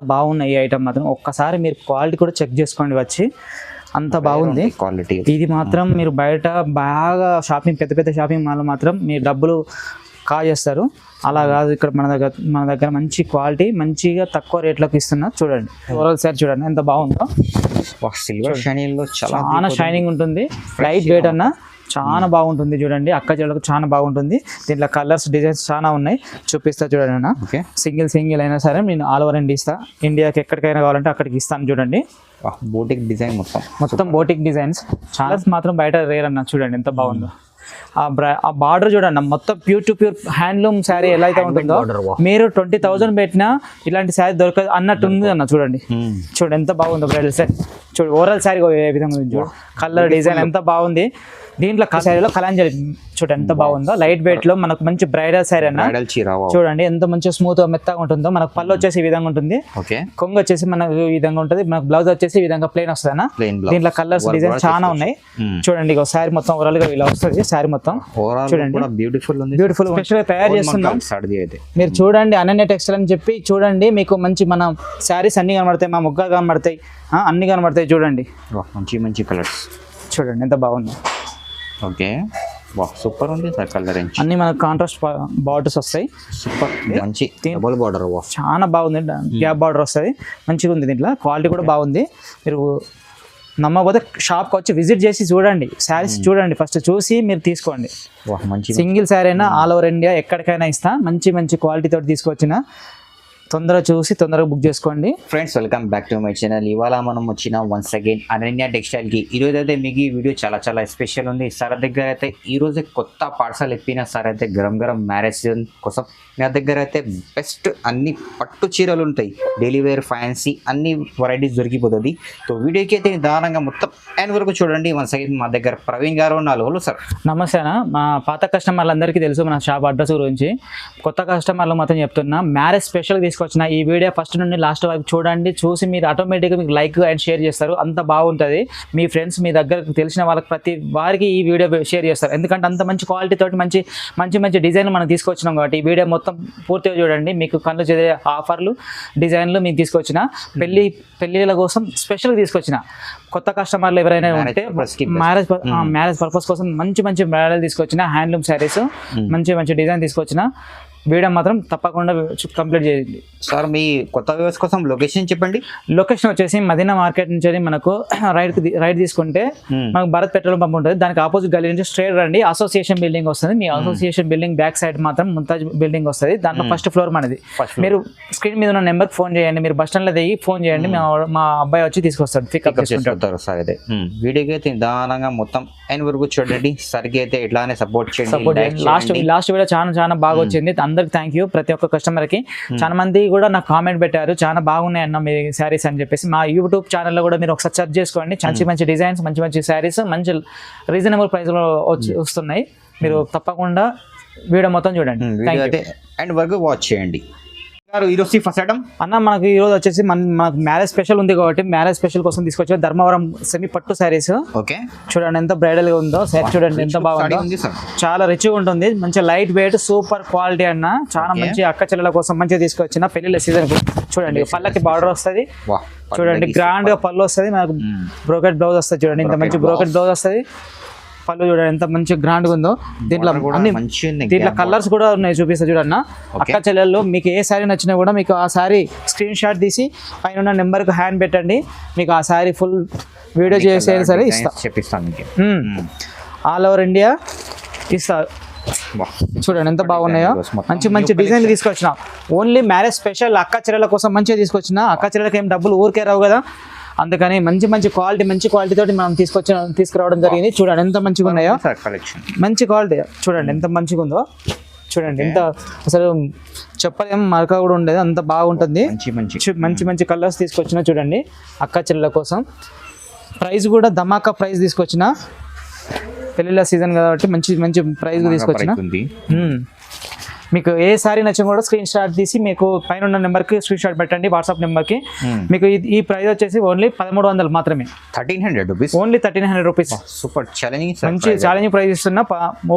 బాగున్నాయి ఈ ఐటమ్ మాత్రం. ఒక్కసారి మీరు క్వాలిటీ కూడా చెక్ చేసుకోండి వచ్చి, అంత బాగుంది క్వాలిటీ. ఇది మాత్రం మీరు బయట బాగా షాపింగ్ పెద్ద పెద్ద షాపింగ్ మాల్ మాత్రం మీ డబ్బులు కాజేస్తారు. అలా కాదు, ఇక్కడ మన దగ్గర మంచి క్వాలిటీ మంచిగా తక్కువ రేట్లకు ఇస్తున్నా. చూడండి ఓవరాల్ సార్ చూడండి ఎంత బాగుందో. సిల్వర్ షైనింగ్ లో చాలా షైనింగ్ ఉంటుంది, లైట్ వెయిట్ అన్న చాలా బాగుంటుంది. చూడండి అక్క చెల్లెలకు చాలా బాగుంటుంది. దీంట్లో కలర్స్ డిజైన్స్ చాలా ఉన్నాయి, చూపిస్తా చూడండి అన్న. సింగిల్ అయినా సరే నేను ఆల్ ఓవర్ ఇండియాకి ఎక్కడికైనా కావాలంటే అక్కడికి ఇస్తాను. చూడండి బోటిక్ డిజైన్ మొత్తం బోటిక్ డిజైన్స్ చాలా మాత్రం బయట రేర్ అన్న. చూడండి ఎంత బాగుందో. ఆ బార్డర్ చూడండి మొత్తం pure to pure handloom sari ఎలా అయితే ఉంటుందో, మీరు 20,000 పెట్టినా ఇలాంటి శారీ దొరకదు అన్నట్టు ఉంది అన్న. చూడండి ఎంత బాగుందో బ్రైడల్ శారీ. చూడండి ఓవరాల్ శారీ ఏ విధంగా ఉంది, చూడు కలర్ డిజైన్ ఎంత బాగుంది. దీంట్లో శారీలో కలాంజలి చూడండి ఎంత బాగుందో, లైట్ వెయిట్ లో మనకు మంచి బ్రైడల్ శారీ అన్న. చూడండి ఎంత మంచిగా స్మూత్ మెత్తగా ఉంటుందో. మనకు పళ్ళు వచ్చేసి ఈ విధంగా ఉంటుంది, కొంగు వచ్చేసి మనకు ఈ విధంగా ఉంటుంది, మనకు బ్లౌజ్ వచ్చేసి ఈ విధంగా ప్లెయిన్ వస్తుంది అన్న. దీంట్లో కలర్స్ డిజైన్ చాలా ఉన్నాయి. చూడండి ఇక శారీ మొత్తం ఓవరాల్ గా ఇలా వస్తుంది. శారీ మొత్తం చూడండి బ్యూటిఫుల్ స్పెషల్ గా తయారు చేస్తున్నాం. మీరు చూడండి అనన్య టెక్స్టైల్ అని చెప్పి చూడండి, మీకు మంచి మన శారీస్ అన్ని కనబడతాయి, మా ముగ్గులు కనబడతాయి, అన్ని కనబడతాయి. చూడండి మంచి కలర్స్ చూడండి ఎంత బాగుంది. ఓకే సూపర్ ఉంది సార్. కలర్ అన్ని మనకు కాంట్రాస్ట్ బార్డర్స్ వస్తాయి. సూపర్ మంచి డబుల్ బార్డర్ చాలా బాగుంది, గ్యాప్ బార్డర్ వస్తుంది, మంచిగా ఉంది. దీంట్లో క్వాలిటీ కూడా బాగుంది. మీరు నమ్మకపోతే షాప్కి వచ్చి విజిట్ చేసి చూడండి, శారీస్ చూడండి, ఫస్ట్ చూసి మీరు తీసుకోండి. సింగిల్ శారీ అయినా ఆల్ ఓవర్ ఇండియా ఎక్కడికైనా ఇస్తా. మంచి క్వాలిటీ తోటి తీసుకొచ్చిన తొందరగా చూసి తొందరగా బుక్ చేసుకోండి. Friends welcome back to my channel. ఇవాళ మనం వచ్చిన వన్స్ అగైన్ అనన్య టెక్స్టైల్కి. ఈరోజు అయితే మీకు ఈ వీడియో చాలా స్పెషల్ ఉంది. సార్ దగ్గర అయితే ఈరోజే కొత్త పార్సల్ ఎప్పిన సార్ అయితే గరం మ్యారేజ్ సీజన్ కోసం నా దగ్గర అయితే బెస్ట్ అన్ని పట్టు చీరలు ఉంటాయి, డైలీ వేర్ ఫ్యాన్సీ అన్ని వెరైటీస్ దొరికిపోతుంది. సో వీడియోకి అయితే నిదానంగా మొత్తం ఎండ్ వరకు చూడండి. వన్స్ అగైన్ మా దగ్గర ప్రవీణ్ గారు ఉన్నారు. Hello sir. నమస్తే అన్న. మా పాత కస్టమర్లందరికీ తెలుసు మన షాప్ అడ్రస్ గురించి. కొత్త కస్టమర్లు మాత్రం చెప్తున్నా, మ్యారేజ్ స్పెషల్ తీసుకొచ్చిన ఈ వీడియో ఫస్ట్ నుండి లాస్ట్ వరకు చూడండి. చూసి మీరు ఆటోమేటిక్గా మీకు లైక్ అండ్ షేర్ చేస్తారు, అంత బాగుంటుంది. మీ ఫ్రెండ్స్ మీ దగ్గర తెలిసిన వాళ్ళకి ప్రతి వారికి ఈ వీడియో షేర్ చేస్తారు. ఎందుకంటే అంత మంచి క్వాలిటీ తోటి మంచి డిజైన్ మనం తీసుకొచ్చినాం కాబట్టి ఈ వీడియో మొత్తం పూర్తిగా చూడండి. మీకు కళ్ళు చెదే ఆఫర్లు డిజైన్లు మీకు తీసుకొచ్చిన పెళ్ళిళ్ళ కోసం స్పెషల్గా తీసుకొచ్చిన. కొత్త కస్టమర్లు ఎవరైనా ఉంటే మ్యారేజ్ పర్పస్ కోసం మంచి బ్రైడల్ తీసుకొచ్చిన, హ్యాండ్లూమ్ శారీస్ మంచి డిజైన్ తీసుకొచ్చిన. వీడియో మాత్రం తప్పకుండా కంప్లీట్ చేయండి. సార్ మీ కొత్త వ్యూవర్స్ కోసం లొకేషన్ చెప్పండి. లొకేషన్ వచ్చేసి మదీనా మార్కెట్ నుంచి మనకు రైట్ తీసుకుంటే మనకు భారత్ పెట్రోల్ పంప్ ఉంటుంది. దానికి ఆపోజిట్ గల్లీ నుంచి స్ట్రైట్ రండి, అసోసియేషన్ బిల్డింగ్ వస్తుంది. మీ అసోసియేషన్ బిల్డింగ్ బ్యాక్ సైడ్ మాత్రం ముంతాజ్ బిల్డింగ్ వస్తుంది. దాంట్లో ఫస్ట్ ఫ్లోర్ మనది. మీరు స్క్రీన్ మీద ఉన్న నెంబర్కి ఫోన్ చేయండి, మీరు బస్ స్టాండ్లో దిగి ఫోన్ చేయండి, మా అబ్బాయి వచ్చి తీసుకొస్తాడు, పికప్ చేసుకుంటారు. సార్ అయితే వీడియోకి అయితే నిదానంగా మొత్తం ఎండ్ వరకు చూడండి. సరికి అయితే ఇట్లానే సపోర్ట్ చేయండి. లాస్ట్ వీడియో చాలా బాగా వచ్చింది. అందరికి థ్యాంక్ యూ. ప్రతి ఒక్క కస్టమర్కి చాలా మంది కూడా నాకు కామెంట్ పెట్టారు, చాలా బాగున్నాయి అన్న మీ శారీస్ అని చెప్పేసి. మా యూట్యూబ్ ఛానల్లో కూడా మీరు ఒకసారి సెర్చ్ చేసుకోండి. మంచి డిజైన్స్ మంచి శారీస్ మంచి రీజనబుల్ ప్రైస్లో వస్తున్నాయి. మీరు తప్పకుండా వీడియో మొత్తం చూడండి, ఎండ్ వరకు వాచ్ చేయండి. ఈరోజు ఫస్ట్ ఐటమ్ అన్న మనకు ఈరోజు వచ్చేసి మనకు మ్యారేజ్ స్పెషల్ ఉంది కాబట్టి మ్యారేజ్ స్పెషల్ కోసం తీసుకొచ్చా ధర్మవరం సెమీ పట్టు శారీస్. ఓకే చూడండి ఎంత బ్రైడల్ గా ఉందో. సెట్ చూడండి ఎంత బాగుందో, చాలా రిచ్గా ఉంటుంది. మంచి లైట్ వెయిట్ సూపర్ క్వాలిటీ అన్న. చాలా మంచి అక్క చెల్లెల కోసం మంచిగా తీసుకొచ్చిన పెళ్లిళ్ళ సీజన్. చూడండి పళ్ళకి బార్డర్ వస్తుంది, చూడండి గ్రాండ్ గా పళ్ళు వస్తుంది, మనకు బ్రోకెట్ బ్లౌజ్ వస్తుంది. చూడండి ఇంత మంచి బ్రోకెట్ బ్లౌజ్ వస్తుంది. పళ్ళు చూడండి ఎంత మంచి గ్రాండ్ గా ఉందో. దీంట్లో కలర్స్ కూడా ఉన్నాయి, చూపిస్తా చూడన్న. అక్క చెల్లెళ్ళు మీకు ఏ శారీ నచ్చినా కూడా మీకు ఆ శారీ స్క్రీన్ షాట్ తీసి పైన నెంబర్కి హ్యాండ్ పెట్టండి, మీకు ఆ శారీ ఫుల్ వీడియో చేసే సరే ఇస్తాను. ఆల్ ఓవర్ ఇండియా ఇస్తా. చూడండి ఎంత బాగున్నాయో. మంచి డిజైన్ తీసుకొచ్చిన. ఓన్లీ మ్యారేజ్ స్పెషల్ అక్క చెల్లెల కోసం మంచిగా తీసుకొచ్చిన. అక్క చెల్లెలకి ఏం డబ్బులు ఊరికే రావు కదా, అందుకని మంచి క్వాలిటీ తోటి మనం తీసుకురావడం జరిగింది. చూడండి ఎంత మంచిగా ఉన్నాయో, మంచి క్వాలిటీ చూడండి ఎంత మంచిగా ఉందో. చూడండి ఎంత అసలు చెప్పలేం, మరక కూడా ఉండేది, అంత బాగుంటుంది. మంచి కలర్స్ తీసుకొచ్చిన. చూడండి అక్క చెల్లెల కోసం. ప్రైస్ కూడా ధమాకా ప్రైస్ తీసుకొచ్చిన, పెళ్ళిళ్ళ సీజన్ కాబట్టి మంచి ప్రైస్ తీసుకొచ్చిన. మీకు ఏ సారీ నచ్చినా కూడా స్క్రీన్ షాట్ తీసి మీకు పైన ఉన్న నెంబర్కి స్క్రీన్ షాట్ పెట్టండి, వాట్సాప్ నెంబర్కి. మీకు ఈ ప్రైస్ వచ్చేసి ఓన్లీ 1300 మాత్రమే. 1300 rupees, only 1300 rupees. Super challenging, మంచి ఛాలెంజింగ్ ప్రైస్ ఇస్తున్నా.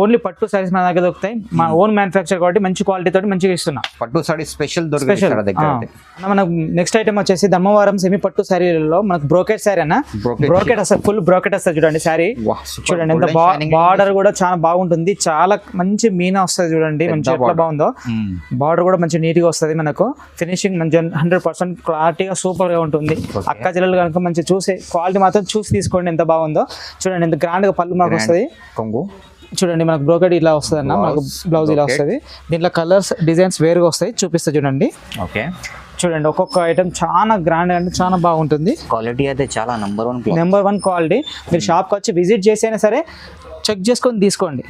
ఓన్లీ పట్టు సారీస్ మన దగ్గర దొరుకుతాయి, మా ఓన్ మ్యానుఫ్యాక్చర్ కాబట్టి మంచి క్వాలిటీ తోటి మంచిగా ఇస్తున్నా. పట్టు సారీ స్పెషల్ దొరుకుతాయి. మనకు నెక్స్ట్ ఐటమ్ వచ్చేసి ధర్మవరం సెమీ పట్టు శారీలలో మనకు బ్రోకెట్ శారీ అన్న. బ్రోకెట్ వస్తుంది, ఫుల్ బ్రోకెట్ వస్తుంది చూడండి శారీ. చూడండి ఎంత బార్డర్ కూడా చాలా బాగుంటుంది, చాలా మంచి మీనా వస్తుంది చూడండి, మంచి ఎట్లా బాగుందో. బార్డర్ కూడా మంచి నీట్ గా వస్తుంది, మనకు ఫినిషింగ్ మంచి 100% క్లారిటీగా సూపర్ గా ఉంటుంది. అక్క జిల్లలు కనుక మంచి చూసి క్వాలిటీ మాత్రం చూసి తీసుకోండి, ఎంత బాగుందో చూడండి. ఎంత గ్రాండ్ గా పళ్ళు మనకు వస్తుంది. కొంగు చూడండి, మనకు బ్రోకెట్ ఇలా వస్తుంది అన్న, మనకు బ్లౌజ్ ఇలా వస్తుంది. దీంట్లో కలర్స్ డిజైన్స్ వేరుగా వస్తాయి, చూపిస్తా చూడండి. ఓకే చూడండి, ఒక్కొక్క ఐటమ్ చాలా గ్రాండ్ అంటే చాలా బాగుంటుంది. క్వాలిటీ అయితే చాలా నెంబర్ 1 క్వాలిటీ. మీరు షాప్కి వచ్చి విజిట్ చేసి అయినా సరే చెక్ చేసుకొని తీసుకోండి.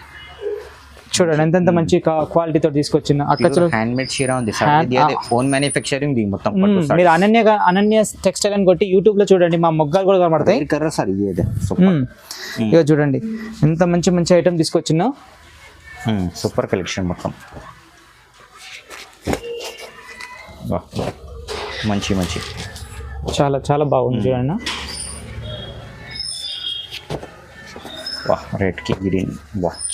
చూడండి ఎంతెంత మంచి క్వాలిటీతో తీసుకొచ్చిన అక్క హ్యాండ్మేడ్ చీర ఉంది, ఓన్ మ్యానుఫ్యాక్చరింగ్ మొత్తం. మీరు అనన్య టెక్స్టైల్ అని కొట్టి యూట్యూబ్ లో చూడండి, మా మొగ్గాలు కూడా కనబడతాయి. ఇక చూడండి ఎంత మంచి మంచి ఐటమ్ తీసుకొచ్చిన, సూపర్ కలెక్షన్ మొత్తం. మంచి మంచి చాలా చాలా బాగుంది చూడండి. రెడ్ కి గ్రీన్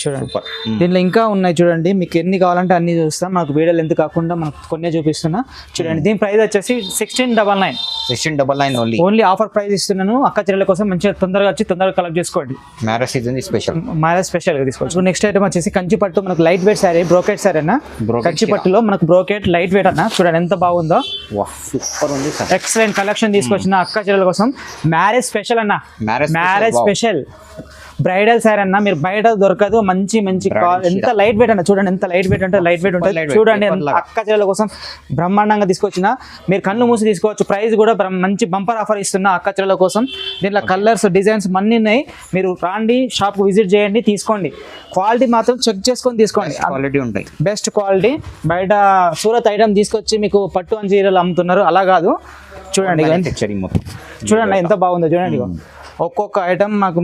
చూడండి, దీంట్లో ఇంకా ఉన్నాయి చూడండి. మీకు ఎన్ని కావాలంటే అన్ని చూస్తాం, మనకు వీడియోలు ఎంత కాకుండా మనకు కొన్నే చూపిస్తున్నా చూడండి. దీని ప్రైస్ వచ్చేసి 1699 ఓన్లీ ఆఫర్ ప్రైస్ ఇస్తున్నాను. అక్క చెల్లెల కోసం మంచిగా తొందరగా వచ్చి తొందరగా కలెక్ట్ చేసుకోండి. మ్యారేజ్ సీజన్ స్పెషల్ గా తీసుకోవచ్చు. నెక్స్ట్ ఐటమ్ వచ్చేసి కంచి పట్టు, మనకు light weight sorry, brocade sorry అన్న. కంచి పట్టులో మనకు బ్రోకెట్ లైట్ వెయిట్ అన్న, చూడండి ఎంత బాగుందో. సూపర్ ఉంది, ఎక్సలెంట్ కలెక్షన్ తీసుకొచ్చిన అక్క చెల్లెల కోసం. మ్యారేజ్ స్పెషల్ అన్న, మ్యారేజ్ స్పెషల్ బ్రైడల్ సారీ అన్న. మీరు బయట దొరకదు, మంచి మంచి ఎంత లైట్ వెయిట్ అన్న. చూడండి ఎంత లైట్ వెయిట్ అంటే లైట్ వెయిట్ ఉంటుంది చూడండి. అక్క చెల్లెల కోసం బ్రహ్మాండంగా తీసుకొచ్చిన, మీరు కళ్ళు మూసి తీసుకోవచ్చు. ప్రైస్ కూడా మంచి బంపర్ ఆఫర్ ఇస్తున్నా అక్క చెల్లెల కోసం. దీంట్లో కలర్స్ డిజైన్స్ అన్నీ ఉన్నాయి. మీరు రాండి, షాప్కి విజిట్ చేయండి, తీసుకోండి. క్వాలిటీ మాత్రం చెక్ చేసుకొని తీసుకోండి, క్వాలిటీ ఉంటాయి, బెస్ట్ క్వాలిటీ. బయట సూరత్ ఐటమ్ తీసుకొచ్చి మీకు పట్టు అని చీరలు అమ్ముతున్నారు, అలా కాదు. చూడండి చూడండి ఎంత బాగుందో చూడండి. ఒక్కొక్క ఐటమ్ మాకు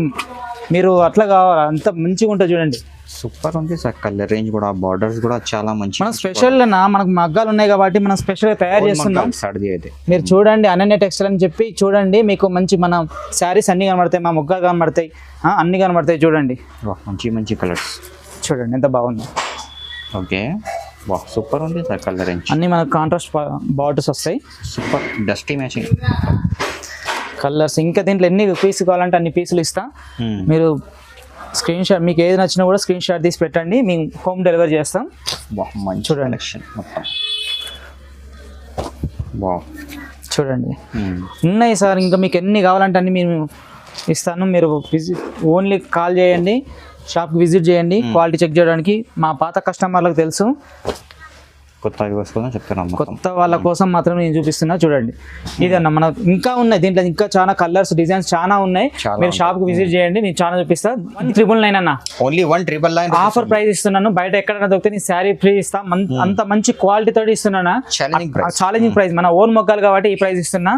మీరు అట్లా కావాలా, అంత మంచిగా ఉంటుంది చూడండి. సూపర్ ఉంది సార్. కలర్ రేంజ్ కూడా, బార్డర్స్ కూడా చాలా మంచి. మనం స్పెషల్ మనకు మగ్గాలు ఉన్నాయి కాబట్టి మనం స్పెషల్ గా తయారు చేస్తున్నాం. మీరు చూడండి అనన్య టెక్స్టైల్ అని చెప్పి చూడండి, మీకు మంచి మన శారీస్ అన్ని కనబడతాయి, మా మొగ్గాలు కనబడతాయి, అన్ని కనబడతాయి చూడండి. మంచి మంచి కలర్స్ చూడండి ఎంత బాగుంది. ఓకే సూపర్ ఉంది సార్. కలర్ రేంజ్ అన్ని మనకు కాంట్రాస్ట్ బార్డర్స్ వస్తాయి, సూపర్ డస్టీ మ్యాచింగ్ కలర్స్. ఇంకా దీంట్లో ఎన్ని పీస్ కావాలంటే అన్ని పీసులు ఇస్తా. మీరు స్క్రీన్ షాట్, మీకు ఏది నచ్చినా కూడా స్క్రీన్ షాట్ తీసి పెట్టండి, మేము హోమ్ డెలివరీ చేస్తాం. చూడండి చూడండి ఉన్నాయి సార్. ఇంకా మీకు ఎన్ని కావాలంటే అన్ని మేము ఇస్తాను. మీరు ఓన్లీ కాల్ చేయండి, షాప్కి విజిట్ చేయండి, క్వాలిటీ చెక్ చేయడానికి. మా పాత కస్టమర్లకు తెలుసు, కొత్త వాళ్ళ కోసం మాత్రం నేను చూపిస్తున్నా చూడండి. ఇదన్న మన ఇంకా ఉన్నాయి, దీంట్లో ఇంకా చాలా కలర్స్ డిజైన్స్ చాలా ఉన్నాయి. మీరు షాప్ కి విజిట్ చేయండి, నేను చాలా చూపిస్తా. 1,999 అన్న, ఓన్లీ 1,999 ఆఫర్ ప్రైస్ ఇస్తున్నాను. బయట ఎక్కడైనా దొరికితే నీ శారీ ఫ్రీ ఇస్తా. అంత మంచి క్వాలిటీ తోటి ఇస్తున్నానా, ఛాలెంజింగ్ ప్రైస్. మన ఓన్ మొగ్గాలు కాబట్టి ఈ ప్రైస్ ఇస్తున్నా.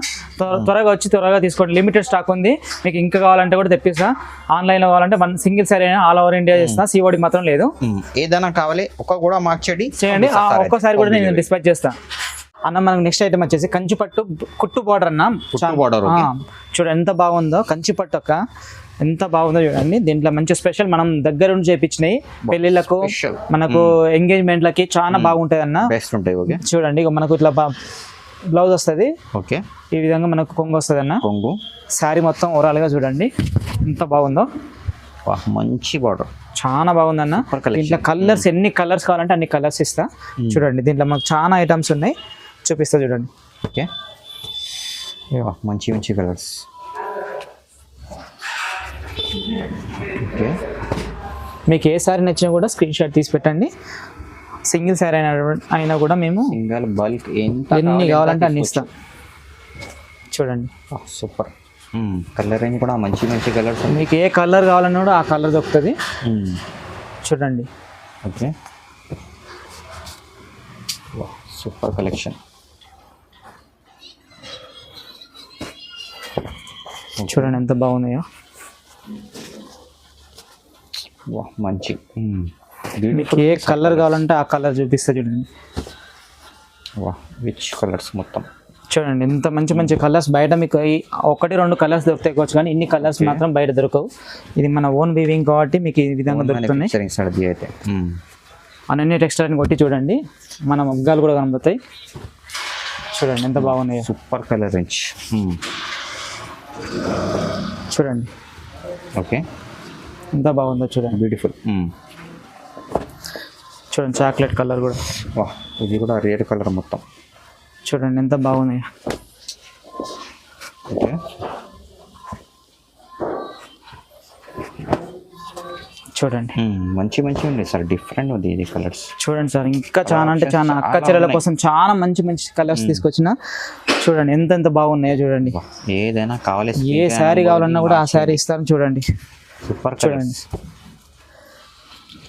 త్వరగా వచ్చి త్వరగా తీసుకోండి, లిమిటెడ్ స్టాక్ ఉంది. మీకు ఇంకా కావాలంటే కూడా తెప్పిస్తా. ఆన్లైన్ లో కావాలంటే single sari all over India చేస్తా, సిఓడి మాత్రం లేదు. ఏదైనా కావాలి ఒక కూడా మార్చేయండి, ఒక్కసారి కూడా నేను డిస్పాచ్ చేస్తాను అన్న. మనకు నెక్స్ట్ ఐటమ్ వచ్చేసి కంచి పట్టు కుట్టు బార్డర్ అన్న. చూడండి ఎంత బాగుందో కంచి పట్టు అక్క, ఎంత బాగుందో చూడండి. దీంట్లో మంచి స్పెషల్ మనం దగ్గర నుంచి చేయించినాయి, పెళ్లిళ్ళకు మనకు ఎంగేజ్మెంట్లకి చాలా బాగుంటాయి అన్న. చూడండి మనకు ఇట్లా బ్లౌజ్ వస్తుంది, ఈ విధంగా మనకు కొంగు వస్తుంది అన్న. కొంగు శారీ మొత్తం ఓవరాల్ గా చూడండి ఎంత బాగుందో. మంచి బార్డర్, చాలా బాగుందన్న. దీంట్లో కలర్స్ ఎన్ని కలర్స్ కావాలంటే అన్ని కలర్స్ ఇస్తా. చూడండి దీంట్లో మాకు చాలా ఐటమ్స్ ఉన్నాయి, చూపిస్తా చూడండి. ఓకే మంచి మంచి కలర్స్. ఓకే మీకు ఏ సారీ నచ్చినా కూడా స్క్రీన్ షాట్ తీసి పెట్టండి. సింగిల్ సారీ అయినా కూడా మేము సింగిల్ బల్క్ ఎన్ని కావాలంటే అన్ని ఇస్తాం. చూడండి సూపర్. కలర్ రేంజ్ కూడా మంచి మంచి కలర్స్. మీకు ఏ కలర్ కావాలన్నా కూడా ఆ కలర్ దొరుకుతుంది చూడండి. Okay super collection. చూడండి ఎంత బాగున్నాయో. మంచి మీకు ఏ కలర్ కావాలంటే ఆ కలర్ చూపిస్తా చూడండి. వా రిచ్ కలర్స్ మొత్తం చూడండి ఎంత మంచి మంచి కలర్స్. బయట మీకు ఈ 1-2 కలర్స్ దొరుకుతాయి కావచ్చు, కానీ ఇన్ని కలర్స్ మాత్రం బయట దొరకవు. ఇది మన ఓన్ వీవింగ్ కాబట్టి మీకు ఈ విధంగా దొరుకుతున్నాయి. అయితే అనన్య టెక్స్టైల్ కొట్టి చూడండి, మన మగ్గాలు కూడా కనబడతాయి. చూడండి ఎంత బాగున్నాయి. Super colour range. చూడండి ఓకే ఎంత బాగుందో చూడండి. బ్యూటిఫుల్. చూడండి చాక్లెట్ కలర్ కూడా. వా ఇది కూడా రేర్ కలర్ మొత్తం. చూడండి ఎంత బాగున్నాయి. ఓకే చూడండి మంచి మంచి ఉంది సార్, డిఫరెంట్ ఉంది ఇది కలర్స్. చూడండి సార్ ఇంకా చాలా అంటే చాలా అక్క చెల్లెల కోసం చాలా మంచి మంచి కలర్స్ తీసుకొచ్చిన. చూడండి ఎంత బాగున్నాయో చూడండి. ఏదైనా కావాలి, ఏ శారీ కావాలన్నా కూడా ఆ శారీ ఇస్తాను. చూడండి సూపర్ చూడండి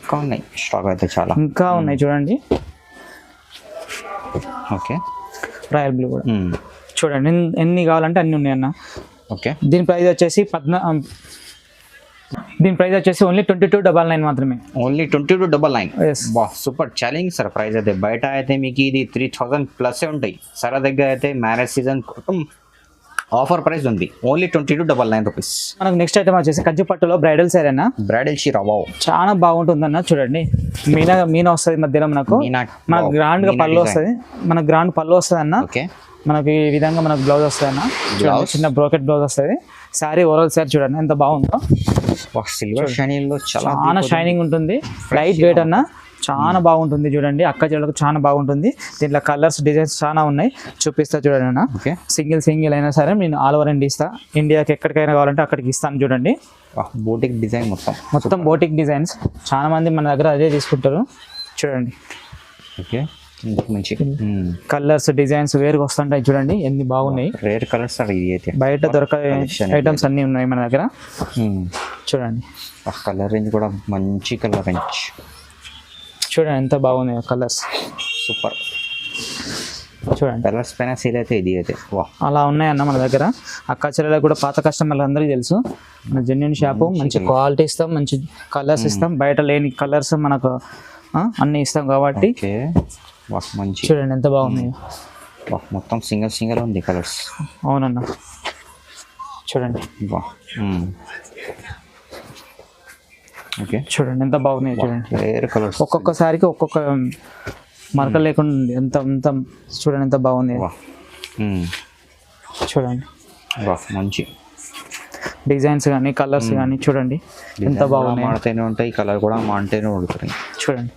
ఇంకా ఉన్నాయి, స్టాక్ అయితే చాలా ఇంకా ఉన్నాయి. చూడండి ఓకే రాయల్ బ్లూ కూడా చూడండి ఎన్ని కావాలంటే అన్ని ఉన్నాయి అన్న. ఓకే దీని ప్రైస్ వచ్చేసి ఓన్లీ 2299 మాత్రమే. ఓన్లీ 2299. Yes. బా సూపర్ ఛాలెంజ్ సార్ ప్రైస్ అయితే. బయట అయితే మీకు ఇది 3000 ప్లస్ ఉంటాయి. సార్ దగ్గర అయితే మ్యారేజ్ సీజన్ ఆఫర్ ప్రైస్ ఉంది, ఓన్లీ 2299 రూపీస్. మనకు నెక్స్ట్ ఐటమ్ వచ్చేసి కంచిపట్టులో బ్రైడల్ శారీ అన్న. బ్రైడల్ చీర వావ్ చాలా బాగుంటుంది అన్న. చూడండి మీనా వస్తుంది మధ్యలో, మనకు గ్రాండ్ గా పళ్ళు వస్తుంది, మనకు గ్రాండ్ పళ్ళు వస్తుంది అన్న. ఓకే మనకి ఈ విధంగా మనకు బ్లౌజ్ వస్తుంది అన్న. చూడండి చిన్న బ్రోకెట్ బ్లౌజ్ వస్తుంది. శారీ ఓవరాల్ శారీ చూడండి ఎంత బాగుందో. సిల్వర్ షైనింగ్ లో చాలా షైనింగ్ ఉంటుంది, లైట్ వెయిట్ అన్న, చాలా బాగుంటుంది. చూడండి అక్క చెల్లెలకు చాలా బాగుంటుంది. దీంట్లో కలర్స్ డిజైన్స్ చాలా ఉన్నాయి, చూపిస్తా చూడండి అన్న. సింగిల్ అయినా సరే నేను ఆల్ ఓవర్ ఇండియా ఇస్తా, ఇండియాకి ఎక్కడికైనా కావాలంటే అక్కడికి ఇస్తాను. చూడండి బోటిక్ డిజైన్ మొత్తం బోటిక్ డిజైన్స్. చాలా మంది మన దగ్గర అదే తీసుకుంటారు. చూడండి ఓకే మంచి కలర్స్ డిజైన్స్ వేరుగా వస్తుంటాయి. చూడండి ఎన్ని బాగున్నాయి. రేర్ కలర్స్ అయితే బయట దొరకే ఐటమ్స్ అన్ని ఉన్నాయి మన దగ్గర. చూడండి కలర్ రేంజ్ కూడా మంచి కలర్ రేంజ్. చూడండి ఎంత బాగున్నాయి కలర్స్, సూపర్. చూడండి కలర్స్ పైన సేల్ అయితే ఇది అయితే అలా ఉన్నాయన్న మన దగ్గర. అక్క చెల్లెలకు కూడా పాత కస్టమర్లు అందరికీ తెలుసు, మన జెన్యున్ షాపు. మంచి క్వాలిటీ ఇస్తాం, మంచి కలర్స్ ఇస్తాం, బయట లేని కలర్స్ మనకు అన్ని ఇస్తాం కాబట్టి. మంచి చూడండి ఎంత బాగున్నాయి. మొత్తం సింగిల్ ఉంది కలర్స్. అవునన్న చూడండి ఓకే చూడండి ఎంత బాగున్నాయి. చూడండి రేర్ కలర్స్, ఒక్కొక్కసారికి ఒక్కొక్క మరకలు లేకుండా ఉంది. ఎంత చూడండి ఎంత బాగుంది. చూడండి మంచి డిజైన్స్ కానీ కలర్స్ కానీ చూడండి ఎంత బాగున్నాయి. మాడుతూనే ఉంటాయి, కలర్ కూడా మాడుతూనే ఉంటుంది. చూడండి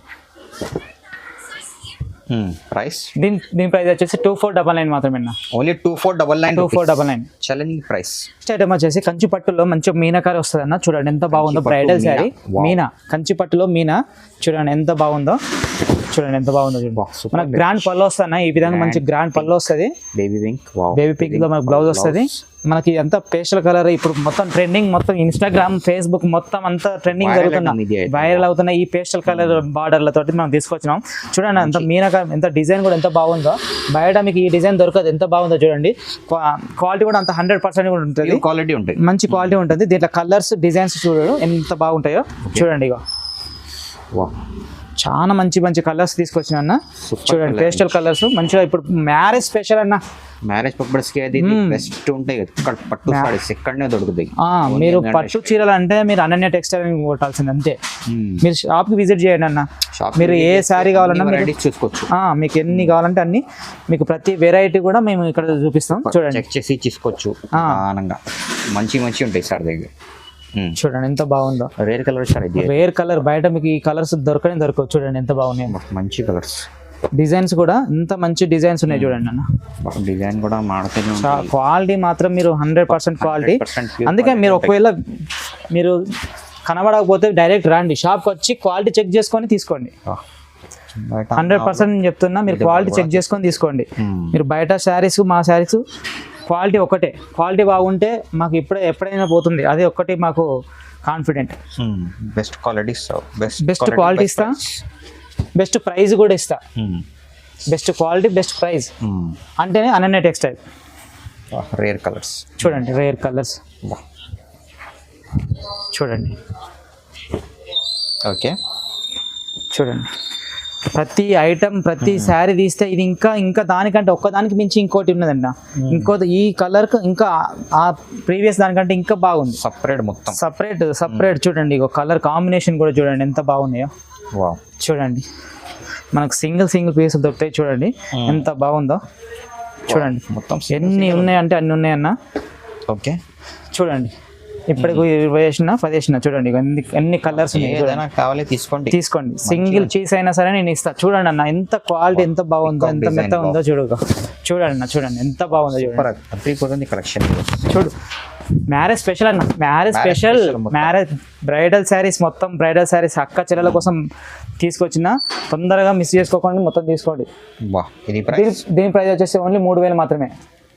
ప్రైస్ దీని ప్రైస్ వచ్చేసి 2499 మాత్రమే. Only 2499 challenging price. Next item వచ్చేసి కంచి పట్టులో మంచి మీనాకారి వస్తుంది అన్న. చూడండి ఎంత బాగుందో బ్రైడల్ శారీ. మీనా కంచి పట్టులో మీనా చూడండి ఎంత బాగుందో. చూడండి ఎంత బాగుందో. చూడండి మనకు గ్రాండ్ పళ్ళు వస్తాయి. ఈ విధంగా మంచి గ్రాండ్ పళ్ళు వస్తుంది. బేబీ పింక్ లో మనకు బ్లౌజ్ వస్తుంది. మనకి ఎంత పేస్టల్ కలర్ ఇప్పుడు మొత్తం ట్రెండింగ్, మొత్తం ఇన్స్టాగ్రామ్ ఫేస్బుక్ మొత్తం అంతా ట్రెండింగ్ జరుగుతున్నాయి, వైరల్ అవుతున్నాయి. ఈ పేస్టల్ కలర్ బార్డర్లతో మనం తీసుకొచ్చినాం. చూడండి అంత మీనాకారి, ఎంత డిజైన్ కూడా ఎంత బాగుందో. బయట మీకు ఈ డిజైన్ దొరకదు, ఎంత బాగుందో. చూడండి క్వాలిటీ కూడా అంత 100% కూడా ఉంటుంది, క్వాలిటీ ఉంటుంది, మంచి క్వాలిటీ ఉంటుంది. దీంట్లో కలర్స్ డిజైన్స్ చూడడం ఎంత బాగుంటాయో. చూడండి ఇగో చాలా మంచి కలర్స్ తీసుకొచ్చిన అన్న. చూడండి పేస్టల్ కలర్స్ మంచిగా. ఇప్పుడు మ్యారేజ్ స్పెషల్ అన్న, మ్యారేజ్ పర్పస్ కి అది బెస్ట్ ఉంటాయి. పట్టు సారీస్ ఎక్కడనే దొరుకుతాయి. మీరు పట్టు చీరలు అంటే మీరు అనన్య టెక్స్టైల్ కొట్టాల్సింది అంతే. మీరు షాప్ కి విజిట్ చేయండి అన్న. మీరు ఏ శారీ కావాలన్నా చూసుకోవచ్చు. మీకు ఎన్ని కావాలంటే అన్ని, మీకు ప్రతి వెరైటీ కూడా మేము ఇక్కడ చూపిస్తాం. చూడండి చెక్ చేసి తీసుకోవచ్చు. మంచి ఉంటాయి సార్ దగ్గర. చూడండి ఎంత బాగుందో. Rare colour sir, rare colour. బయట మీకు ఈ కలర్స్ దొరకవు. చూడండి ఎంత బాగున్నాయి. మంచి కలర్స్. డిజైన్స్ కూడా ఎంత మంచి డిజైన్స్ ఉన్నాయి. చూడండి అన్న డిజైన్ కూడా క్వాలిటీ మాత్రం మీరు 100% క్వాలిటీ. అందుకే మీరు ఒకవేళ మీరు కనబడకపోతే డైరెక్ట్ రండి, షాప్కి వచ్చి క్వాలిటీ చెక్ చేసుకొని తీసుకోండి. 100% చెప్తున్నా, మీరు క్వాలిటీ చెక్ చేసుకొని తీసుకోండి. మీరు బయట శారీస్ మా శారీస్ క్వాలిటీ ఒకటే. క్వాలిటీ బాగుంటే మాకు ఎప్పుడైనా పోతుంది, అదే ఒక్కటి మాకు confident. Best quality best quality ఇస్తా, బెస్ట్ ప్రైస్ కూడా ఇస్తా. బెస్ట్ క్వాలిటీ బెస్ట్ ప్రైస్ అంటేనే అనన్య టెక్స్టైల్. రేర్ కలర్స్ చూడండి, రేర్ కలర్స్ చూడండి. ఓకే చూడండి ప్రతి ఐటమ్ ప్రతి శారీ తీస్తే ఇది ఇంకా ఇంకా దానికంటే ఒక్కదానికి మించి ఇంకోటి ఉన్నదండి. ఇంకోటి ఈ కలర్ ఇంకా ఆ ప్రీవియస్ దానికంటే ఇంకా బాగుంది. సపరేట్ చూడండి. ఇక కలర్ కాంబినేషన్ కూడా చూడండి ఎంత బాగున్నాయో. చూడండి మనకు సింగిల్ పీస్ దొరుకుతాయి. చూడండి ఎంత బాగుందో. చూడండి మొత్తం ఎన్ని ఉన్నాయంటే అన్ని ఉన్నాయన్న. ఓకే చూడండి ఇప్పటికి 20 వేసిన 10 వేసిన. చూడండి ఎన్ని కలర్స్ కావాలి తీసుకోండి. సింగిల్ పీస్ అయినా సరే నేను ఇస్తాను. చూడండి అన్న ఎంత క్వాలిటీ ఎంత బాగుందో, ఎంత మెత్త ఉందో చూడండి అన్న. చూడండి ఎంత బాగుందో చూడండి. కలెక్షన్ చూడు మ్యారేజ్ స్పెషల్ అన్న. మ్యారేజ్ బ్రైడల్ శారీస్, మొత్తం బ్రైడల్ శారీస్ అక్క చెల్లెల కోసం తీసుకొచ్చిన. తొందరగా మిస్ చేసుకోకుండా మొత్తం తీసుకోండి. దీని ప్రైస్ వచ్చేసి ఓన్లీ 3000 మాత్రమే.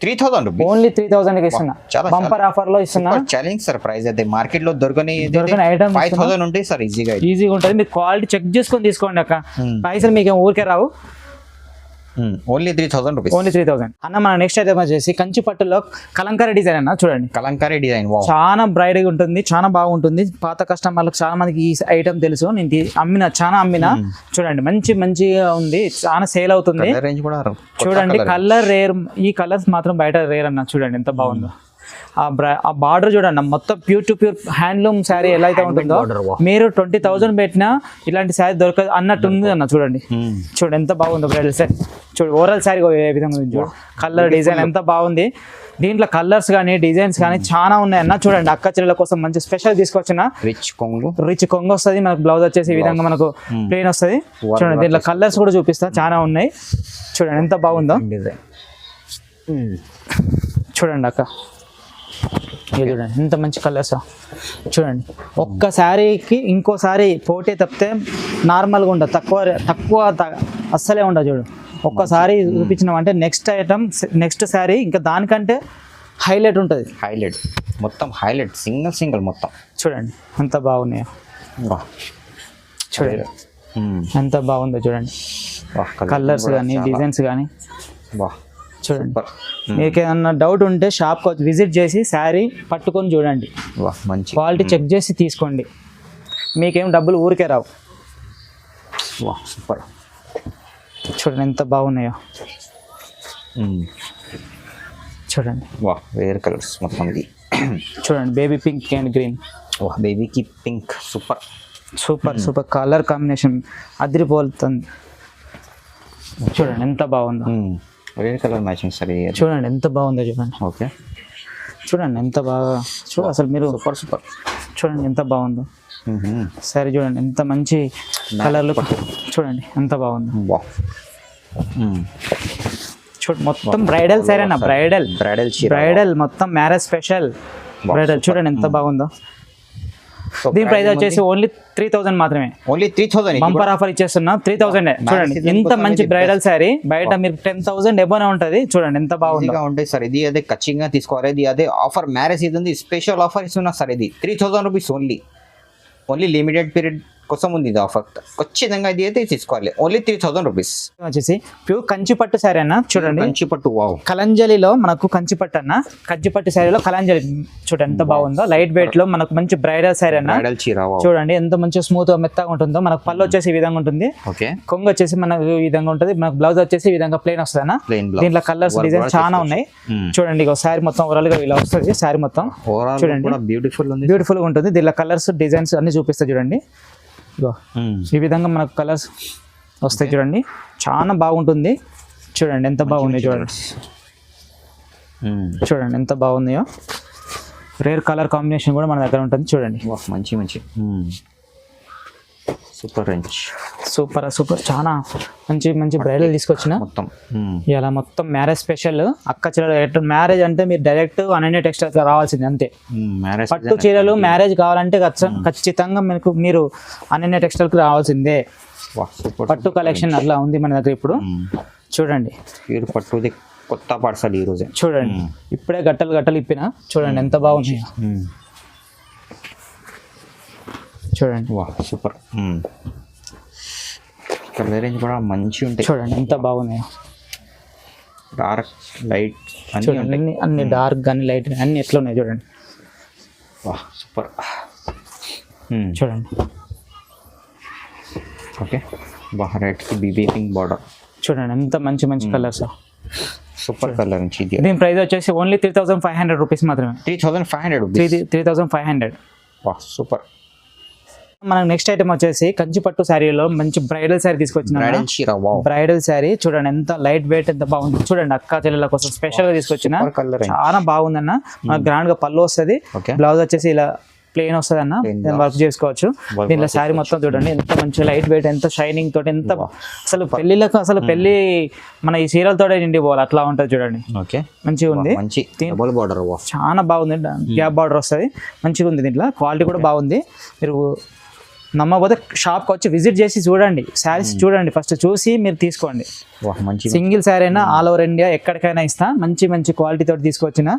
3000 ఓన్లీ 3000 ఇస్తున్నా. బంపర్ ఆఫర్ లో ఇస్తున్నా. ఛాలెంజ్ సార్ ప్రైస్ అయితే మార్కెట్ లో దొరకని ఐటమ్ 5000 ఉంటాయి సార్. ఈజీగా ఉంటుంది. మీరు క్వాలిటీ చెక్ చేసుకొని తీసుకోండి అక్క. పైసలు మీకు ఊరికే రావు. Only 3000 rupees. ఓన్లీ 3000 అన్న. మన నెక్స్ట్ ఐటమ్ వచ్చేసి కంచి పట్టులో కలంకారీ డిజైన్ అన్న. చూడండి కలంకారీ డిజైన్ చాలా బ్రైట్ గా ఉంటుంది, చాలా బాగుంటుంది. పాత కస్టమర్లకు చాలా మందికి ఈ ఐటమ్ తెలుసు. నేను చాలా అమ్మిన. చూడండి మంచిగా ఉంది, చాలా సేల్ అవుతుంది. చూడండి కలర్ రేర్. ఈ కలర్స్ మాత్రం బయట రేర్ అన్న. చూడండి ఎంత బాగుందో. ఆ బార్డర్ చూడండి pure to pure handloom sari ఎలా అయితే ఉంటుందో, మీరు 20,000 పెట్టినా ఇలాంటి శారీ దొరకదు అన్నట్టు ఉంది అన్న. చూడండి ఎంత బాగుందో బ్రైడల్ శారీ. చూడు ఓవరాల్ శారీ ఏ విధంగా ఉంది. చూడు కలర్ డిజైన్ ఎంత బాగుంది. దీంట్లో కలర్స్ కానీ డిజైన్స్ కానీ చాలా ఉన్నాయన్న. చూడండి అక్క చెల్లెల కోసం మంచి స్పెషల్ తీసుకొచ్చిన రిచ్ కొంగు వస్తుంది మనకు. బ్లౌజ్ వచ్చేసి ఈ విధంగా మనకు ప్లెయిన్ వస్తుంది. చూడండి దీంట్లో కలర్స్ కూడా చూపిస్తా, చాలా ఉన్నాయి. చూడండి ఎంత బాగుందో. చూడండి అక్క చూడండి ఎంత మంచి కలర్స్. చూడండి ఒక్క శారీకి ఇంకో శారీ పోటీ తప్పితే నార్మల్గా ఉండదు. తక్కువ అస్సలే ఉండదు. చూడు ఒక్కసారి చూపించినామంటే నెక్స్ట్ ఐటమ్ నెక్స్ట్ శారీ ఇంకా దానికంటే హైలైట్ ఉంటుంది. మొత్తం హైలైట్ సింగిల్ మొత్తం. చూడండి ఎంత బాగున్నాయో. చూడండి ఎంత బాగుందో. చూడండి కలర్స్ కానీ డిజైన్స్ కానీ. చూడండి మీకు ఏమన్నా డౌట్ ఉంటే షాప్కి వచ్చి విజిట్ చేసి శారీ పట్టుకొని చూడండి. క్వాలిటీ చెక్ చేసి తీసుకోండి. మీకేం డబ్బులు ఊరికే రావు. సూపర్. చూడండి ఎంత బాగున్నాయో. చూడండి వేరే కలర్స్ మొత్తం. ఇది చూడండి బేబీ పింక్ అండ్ గ్రీన్. బేబీకి పింక్ సూపర్ కలర్ కాంబినేషన్ అదిరిపోతుంది. చూడండి ఎంత బాగుందో. వేరే కలర్ మ్యాచింగ్ సరే. చూడండి ఎంత బాగుందో. చూడండి ఓకే చూడండి ఎంత బాగా. అసలు మీరు సూపర్ చూడండి ఎంత బాగుందో. సరే చూడండి ఎంత మంచి కలర్లు. చూడండి ఎంత బాగుంది. చూడండి మొత్తం బ్రైడల్ సారీ అన్న. బ్రైడల్ మొత్తం మ్యారేజ్ స్పెషల్ బ్రైడల్. చూడండి ఎంత బాగుందో. దీని ప్రైస్ వచ్చేసి ఓన్లీ 3000 మాత్రమే. ఓన్లీ 3000 బంపర్ ఆఫర్ ఇచ్చేస్తున్నా. 3000. చూడండి ఎంత మంచి బ్రైడల్ శారీ. బయట మీరు 10,000 ఎబోనే ఉంటది. చూడంండి ఎంత బాగుంది ఉంటాయి సార్. ఇది అదే ఖచ్చితంగా తీసుకోవాలి. ఇది అదే ఆఫర్ మ్యారేజ్ ఇది ఉంది. స్పెషల్ ఆఫర్ ఇస్తున్నా సార్. ఇది 3000 రూపీస్ ఓన్లీ లిమిటెడ్ పీరియడ్ కోసం ఉంది ఇది ఆఫర్. ఖచ్చితంగా ఇది అయితే తీసుకోవాలి. Only 3000 rupees. వచ్చేసి ప్యూర్ కంచిపట్టు శారీ అన్న. చూడండి కంచిపట్టు. కలంజలిలో మనకు కంచిపట్టు అన్న. కంచిపట్టు శారీలో కలంజలి. చూడండి ఎంత బాగుందో. లైట్ వెయిట్ లో మనకు మంచి బ్రైడల్ శారీ అన్న. చూడండి ఎంత మంచి స్మూత్ మెత్తగా ఉంటుందో. మనకు పళ్ళు వచ్చేసి ఈ విధంగా ఉంటుంది. కొంగు వచ్చేసి మనకు ఈ విధంగా ఉంటుంది. మనకు బ్లౌజ్ వచ్చేసి ఈ విధంగా ప్లెయిన్ వస్తుంది అన్న. దీంట్లో కలర్స్ డిజైన్స్ చాలా ఉన్నాయి. చూడండి శారీ మొత్తం ఓవరాల్ గా ఇలా వస్తుంది. శారీ మొత్తం చూడండి బ్యూటిఫుల్ గా ఉంటుంది. దీంట్లో కలర్స్ డిజైన్స్ అన్ని చూపిస్తా. చూడండి ఈ విధంగా మనకు కలర్స్ వస్తాయి. చూడండి చాలా బాగుంటుంది. చూడండి ఎంత బాగుంది. చూడండి ఎంత బాగుందో. రేర్ కలర్ కాంబినేషన్ కూడా మన దగ్గర ఉంటుంది. చూడండి మంచి సూపర్ చాలా మంచి బ్రైడల్ తీసుకొచ్చిన. ఇలా మొత్తం మ్యారేజ్ స్పెషల్ అక్క చెల్లెలు. మ్యారేజ్ అంటే మీరు డైరెక్ట్ అనన్య టెక్స్టైల్స్ రావాల్సింది అంతే. పట్టు చీరలు మ్యారేజ్ కావాలంటే ఖచ్చితంగా మీరు అనన్య టెక్స్టైల్ కి రావాల్సిందే. పట్టు కలెక్షన్ అట్లా ఉంది మన దగ్గర ఇప్పుడు. చూడండి పట్టుది కొత్త పార్సల్ ఈ రోజే. చూడండి ఇప్పుడే గట్టలు ఇప్పిన. చూడండి ఎంత బాగుంది. చూడండి సూపర్. కలర్ రేంజ్ కూడా మంచి ఉంటాయి. చూడండి ఎంత బాగున్నాయి. డార్క్ లైట్ చూడండి అన్ని డార్క్ కానీ లైట్ అన్ని ఎట్లా ఉన్నాయి. చూడండి సూపర్. చూడండి ఓకే రెడ్కి బీబీ పింక్ బార్డర్ చూడండి ఎంత మంచి మంచి కలర్స్. సూపర్ కలర్ నుంచి ఇది దీని ప్రైస్ వచ్చేసి ఓన్లీ 3,500 రూపీస్ మాత్రమే. 3,500 రూపీస్. 3,500. సూపర్. మనకు నెక్స్ట్ ఐటమ్ వచ్చేసి కంచి పట్టు శారీలో మంచి బ్రైడల్ శారీ తీసుకొచ్చిన బ్రైడల్ శారీ చూడండి ఎంత లైట్ వెయిట్ ఎంత బాగుంది చూడండి. అక్క చెల్లెల కోసం స్పెషల్ గా తీసుకొచ్చిన చాలా బాగుందన్న. మనకు గ్రాండ్ గా పళ్ళు వస్తుంది, బ్లౌజ్ వచ్చేసి ఇలా ప్లెయిన్ వస్తుంది అన్న, వర్క్ చేసుకోవచ్చు. దీంట్లో శారీ మొత్తం చూడండి ఎంత మంచి లైట్ వెయిట్, ఎంత షైనింగ్ తోటి, ఎంత అసలు పెళ్లిలకు అసలు పెళ్లి మన ఈ చీరలతో నిండి పోవాలి అట్లా ఉంటుంది చూడండి. మంచిగా ఉంది, చాలా బాగుంది. గ్యాప్ బార్డర్ వస్తుంది, మంచిగా ఉంది. దీంట్లో క్వాలిటీ కూడా బాగుంది. మీరు నమ్మకపోతే షాప్కి వచ్చి విజిట్ చేసి చూడండి, శారీస్ చూడండి, ఫస్ట్ చూసి మీరు తీసుకోండి. సింగిల్ శారీ అయినా ఆల్ ఓవర్ ఇండియా ఎక్కడికైనా ఇస్తా. మంచి మంచి క్వాలిటీ తోటి తీసుకొచ్చిన,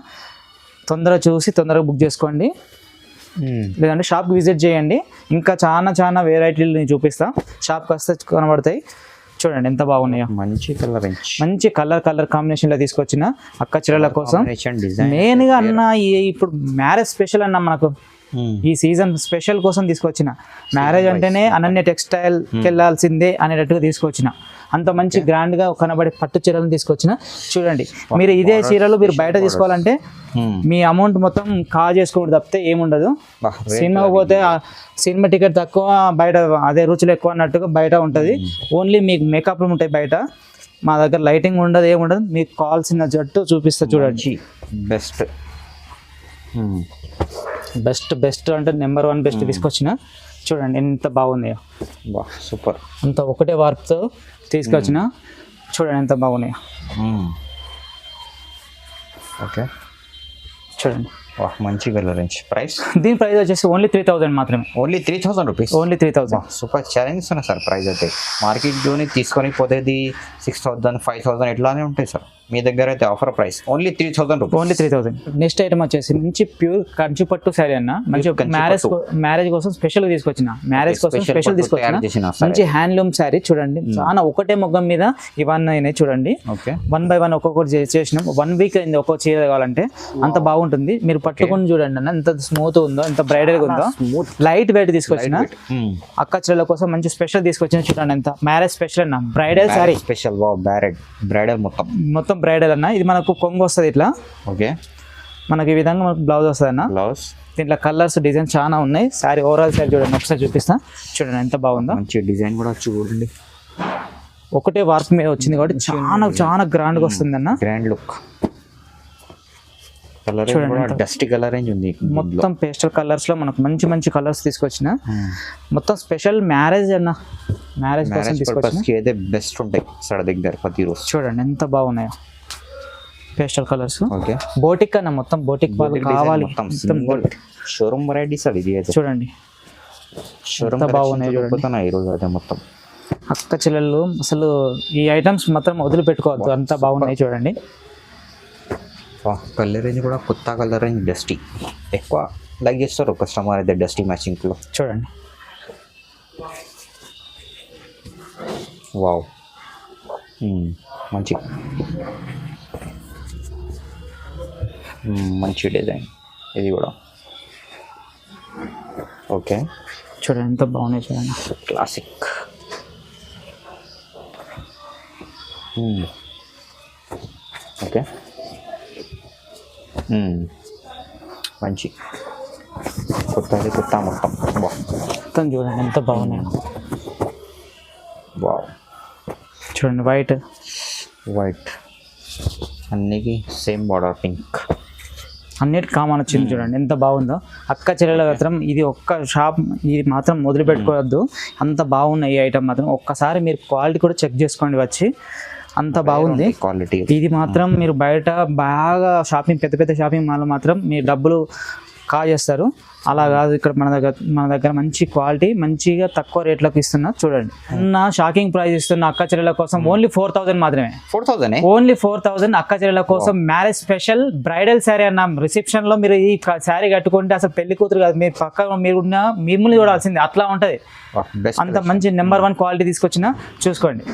తొందరగా చూసి తొందరగా బుక్ చేసుకోండి, లేదంటే షాప్కి విజిట్ చేయండి. ఇంకా చాలా వెరైటీలు నేను చూపిస్తా, షాప్కి వస్తే కనబడతాయి. చూడండి ఎంత బాగున్నాయో, మంచి కలర్ కాంబినేషన్లో తీసుకొచ్చిన అక్క చీరల కోసం. మెయిన్గా అన్న ఇప్పుడు మ్యారేజ్ స్పెషల్ అన్న, మనకు ఈ సీజన్ స్పెషల్ కోసం తీసుకొచ్చిన. మ్యారేజ్ అంటేనే అనన్య టెక్స్టైల్కి వెళ్ళాల్సిందే అనేటట్టుగా తీసుకొచ్చిన. అంత మంచి గ్రాండ్ గా కనబడే పట్టు చీరలను తీసుకొచ్చిన. చూడండి, మీరు ఇదే చీరలు మీరు బయట తీసుకోవాలంటే మీ అమౌంట్ మొత్తం చేసుకోవడం తప్పితే ఏముండదు. సినిమాకి పోతే సినిమా టికెట్ తక్కువ, బయట అదే రుచులు ఎక్కువ అన్నట్టుగా బయట ఉంటుంది. ఓన్లీ మీకు మేకప్లు ఉంటాయి బయట, మా దగ్గర లైటింగ్ ఉండదు, ఏముండదు. మీకు కావాల్సిన జట్టు చూపిస్తా చూడండి. బెస్ట్ అంటే నెంబర్ 1 బెస్ట్ తీసుకొచ్చిన. చూడండి ఎంత బాగున్నాయో, సూపర్. అంత ఒకటే వర్క్తో తీసుకొచ్చిన. చూడండి ఎంత బాగున్నాయో. ఓకే చూడండి మంచి కలర్ రేంజ్. ప్రైస్ దీని ప్రైస్ వచ్చేసి ఓన్లీ 3,000 మాత్రమే. Only 3,000 rupees. Only 3,000. Super challenge ఉన్నాయి సార్. ప్రైస్ అయితే మార్కెట్లోని తీసుకొని పోతేది 6,000 5,000 ఇట్లానే ఉంటాయి సార్. మీ దగ్గర అయితే offer price only 3,000 rupees. Only 3,000. Next item వచ్చేసి మంచి ప్యూర్ కంచి పట్టు శారీ అన్న. మంచి మ్యారేజ్ కోసం స్పెషల్ తీసుకొచ్చిన, మ్యారేజ్ కోసం స్పెషల్ తీసుకొచ్చిన మంచి హ్యాండ్లూమ్ శారీ. చూడండి చాలా ఒకటే మొగ్గం మీద ఇవన్నీ అయినాయి చూడండి. 1 by 1 ఒక్కొక్కటి చేసినాం. 1 వీక్ అయింది ఒక్కొక్క చీర కావాలంటే, అంత బాగుంటుంది. మీరు పట్టుకుని చూడండి అన్న ఎంత స్మూత్ ఉందో, ఎంత బ్రైడల్ గా ఉందో. లైట్ వెయిట్ తీసుకొచ్చిన అక్క చీరల కోసం మంచి స్పెషల్ తీసుకొచ్చిన. చూడండి ఎంత మ్యారేజ్ స్పెషల్ అన్న, బ్రైడల్ శారీ స్పెషల్. బ్రైడల్ మొత్తం బ్రైడల్ అన్న. ఇది మనకు కొంగు వస్తుంది ఇట్లా. ఓకే, మనకి ఈ విధంగా మనకు బ్లౌజ్ వస్తుంది అన్న. బ్లౌజ్ దీంట్లో కలర్స్ డిజైన్ చాలా ఉన్నాయి. శారీ ఓవరాల్ శారీ చూడండి, ఒకసారి చూపిస్తా. చూడండి ఎంత బాగుందో, మంచి డిజైన్ కూడా చూడండి. ఒకటే వర్క్ మీద వచ్చింది కాబట్టి చాలా గ్రాండ్ గా వస్తుంది అన్న. Grand look. కలర్ చూడండి, డస్టీ కలర్ రేంజ్ ఉంది. మొత్తం పేస్టల్ కలర్స్ లో మనకు మంచి కలర్స్ తీసుకొచ్చిన. మొత్తం స్పెషల్ మ్యారేజ్ అన్న, మ్యారేజ్ కోసం తీసుకొచ్చిన. బెస్ట్ ఉంటాయి సార్ దగ్గర ప్రతిరోజు. చూడండి ఎంత బాగున్నాయో పేస్టల్ కలర్స్. ఓకే, బోటిక్ అన్న, మొత్తం బోటిక్ వాళ్ళు కావాలి. షోరూమ్ వెరైటీ సార్ ఇది. చూడండి షోరూమ్ బాగున్నాయి చూడండి. ఈరోజు అయితే మొత్తం అక్క చెల్లెళ్ళు అసలు ఈ ఐటమ్స్ మాత్రం వదిలిపెట్టుకోవద్దు, అంత బాగున్నాయి చూడండి. కలర్ రేంజ్ కూడా కొత్త కలర్ రేంజ్, డస్టీ ఎక్కువ లైక్ చేస్తారు కస్టమర్ అయితే డస్టీ మ్యాచింగ్లో. చూడండి వావ్, మంచి డిజైన్ ఇది కూడా. ఓకే చూడండి ఎంత బాగున్నాయి చూడండి, క్లాసిక్. ఓకే మంచి కొత్త మొత్తం చూడండి ఎంత బాగున్నాయి. వావ్, చూడండి వైట్ అన్నికి సేమ్ బార్డర్ పింక్, అన్నిటి కామన్ వచ్చింది. చూడండి ఎంత బాగుందో. అక్క చెల్లెల మాత్రం ఇది ఒక్క షాప్, ఇది మాత్రం వదిలిపెట్టుకోవద్దు, అంత బాగున్నాయి ఈ ఐటమ్ మాత్రం. ఒక్కసారి మీరు క్వాలిటీ కూడా చెక్ చేసుకోండి వచ్చి, అంత బాగుంది క్వాలిటీ. ఇది మాత్రం మీరు బయట బాగా షాపింగ్, పెద్ద షాపింగ్ మాల్ మాత్రం మీరు డబ్బులు చేస్తారు, అలా కాదు. ఇక్కడ మన దగ్గర మంచి క్వాలిటీ, మంచిగా తక్కువ రేట్లకు ఇస్తున్నా. చూడండి నా షాకింగ్ ప్రైస్ ఇస్తున్న అక్క చెల్లెల కోసం ఓన్లీ 4,000 మాత్రమే. 4,000 ఓన్లీ 4,000 అక్క చెల్లెల కోసం మ్యారేజ్ స్పెషల్ బ్రైడల్ శారీ అన్న. రిసెప్షన్ లో మీరు ఈ శారీ కట్టుకుంటే అసలు పెళ్లి కూతురు కాదు, మీరు పక్క మీరున్న మిమ్మల్ని చూడాల్సింది, అట్లా ఉంటది. అంత మంచి నెంబర్ 1 క్వాలిటీ తీసుకొచ్చిన, చూసుకోండి.